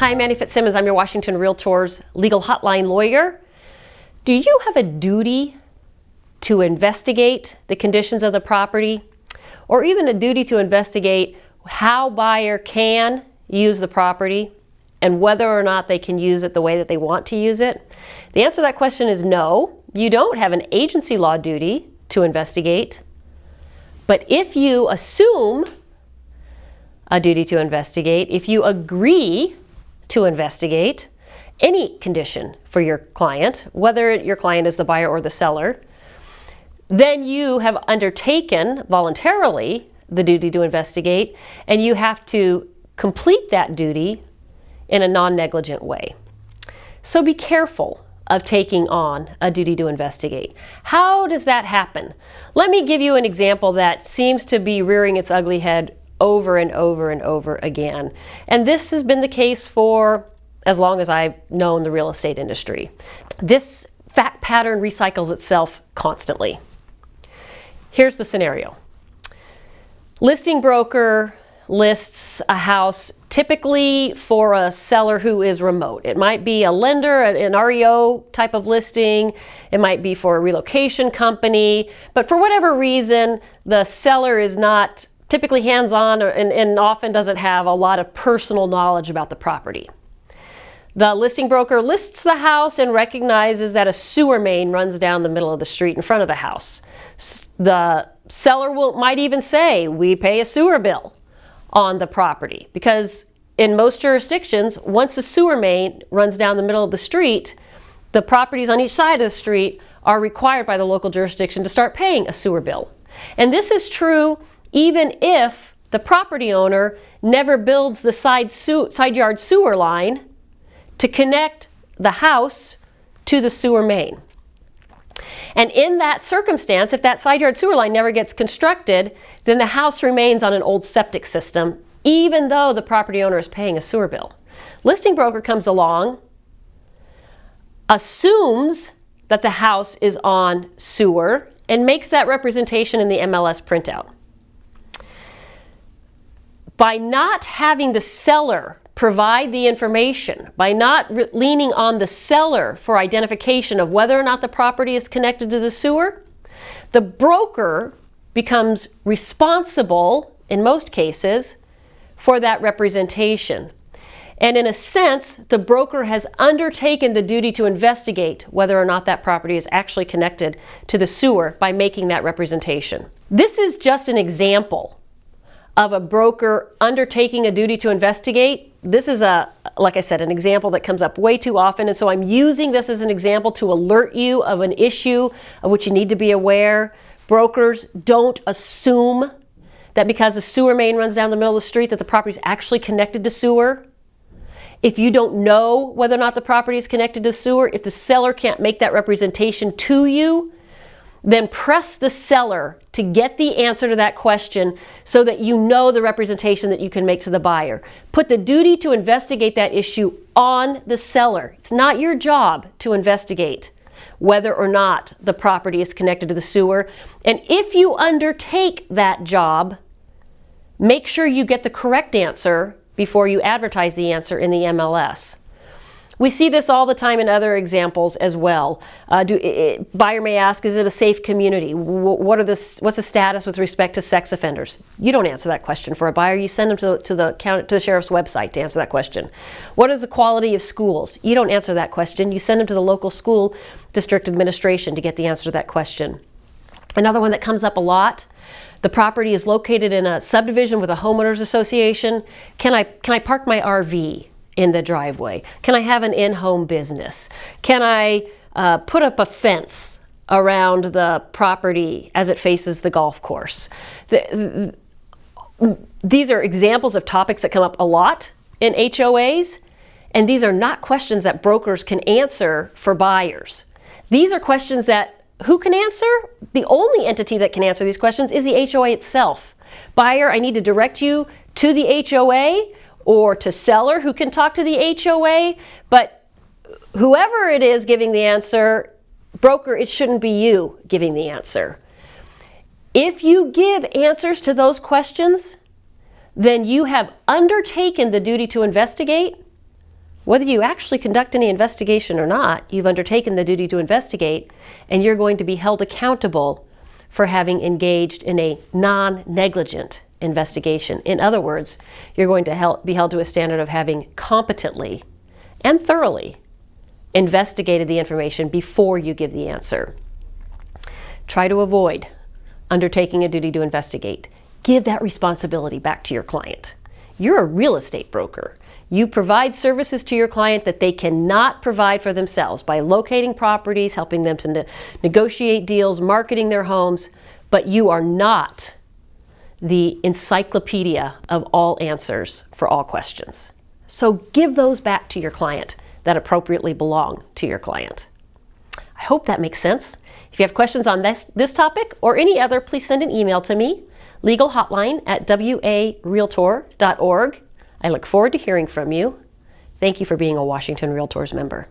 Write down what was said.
Hi, I'm Mandy Fitzsimmons. I'm your Washington Realtors legal hotline lawyer. Do you have a duty to investigate the conditions of the property, or even a duty to investigate how buyer can use the property and whether or not they can use it the way that they want to use it? The answer to that question is no. You don't have an agency law duty to investigate. But if you assume a duty to investigate, if you agree to investigate any condition for your client, whether your client is the buyer or the seller, then you have undertaken voluntarily the duty to investigate, and you have to complete that duty in a non-negligent way. So be careful of taking on a duty to investigate. How does that happen? Let me give you an example that seems to be rearing its ugly head over and over and over again. And this has been the case for as long as I've known the real estate industry. This fact pattern recycles itself constantly. Here's the scenario. Listing broker lists a house typically for a seller who is remote. It might be a lender, an REO type of listing. It might be for a relocation company. But for whatever reason, the seller is not typically hands-on and often doesn't have a lot of personal knowledge about the property. The listing broker lists the house and recognizes that a sewer main runs down the middle of the street in front of the house. The seller might even say, we pay a sewer bill on the property, because in most jurisdictions, once a sewer main runs down the middle of the street, the properties on each side of the street are required by the local jurisdiction to start paying a sewer bill. And this is true even if the property owner never builds the side yard sewer line to connect the house to the sewer main. And in that circumstance, if that side yard sewer line never gets constructed, then the house remains on an old septic system, even though the property owner is paying a sewer bill. Listing broker comes along, assumes that the house is on sewer, and makes that representation in the MLS printout. By not having the seller provide the information, by not leaning on the seller for identification of whether or not the property is connected to the sewer, the broker becomes responsible, in most cases, for that representation. And in a sense, the broker has undertaken the duty to investigate whether or not that property is actually connected to the sewer by making that representation. This is just an example of a broker undertaking a duty to investigate. This is like I said, an example that comes up way too often, and so I'm using this as an example to alert you of an issue of which you need to be aware. Brokers don't assume that because a sewer main runs down the middle of the street that the property is actually connected to sewer. If you don't know whether or not the property is connected to sewer, if the seller can't make that representation to you, then press the seller to get the answer to that question so that you know the representation that you can make to the buyer. Put the duty to investigate that issue on the seller. It's not your job to investigate whether or not the property is connected to the sewer. And if you undertake that job, make sure you get the correct answer before you advertise the answer in the MLS. We see this all the time in other examples as well. Buyer may ask, is it a safe community? What's the status with respect to sex offenders? You don't answer that question for a buyer. You send them to the sheriff's website to answer that question. What is the quality of schools? You don't answer that question. You send them to the local school district administration to get the answer to that question. Another one that comes up a lot, the property is located in a subdivision with a homeowners association. Can I park my RV in the driveway? Can I have an in-home business? Can I put up a fence around the property as it faces the golf course? These are examples of topics that come up a lot in HOAs, and these are not questions that brokers can answer for buyers. These are questions that who can answer? The only entity that can answer these questions is the HOA itself. Buyer, I need to direct you to the HOA, or to seller who can talk to the HOA, but whoever it is giving the answer, broker, it shouldn't be you giving the answer. If you give answers to those questions, then you have undertaken the duty to investigate, Whether you actually conduct any investigation or not, you've undertaken the duty to investigate, and you're going to be held accountable for having engaged in a non-negligent investigation. In other words, you're going to be held to a standard of having competently and thoroughly investigated the information before you give the answer. Try to avoid undertaking a duty to investigate. Give that responsibility back to your client. You're a real estate broker. You provide services to your client that they cannot provide for themselves by locating properties, helping them to negotiate deals, marketing their homes, but you are not the encyclopedia of all answers for all questions. So give those back to your client that appropriately belong to your client. I hope that makes sense. If you have questions on this topic or any other, please send an email to me, legalhotline@warealtor.org. I look forward to hearing from you. Thank you for being a Washington Realtors member.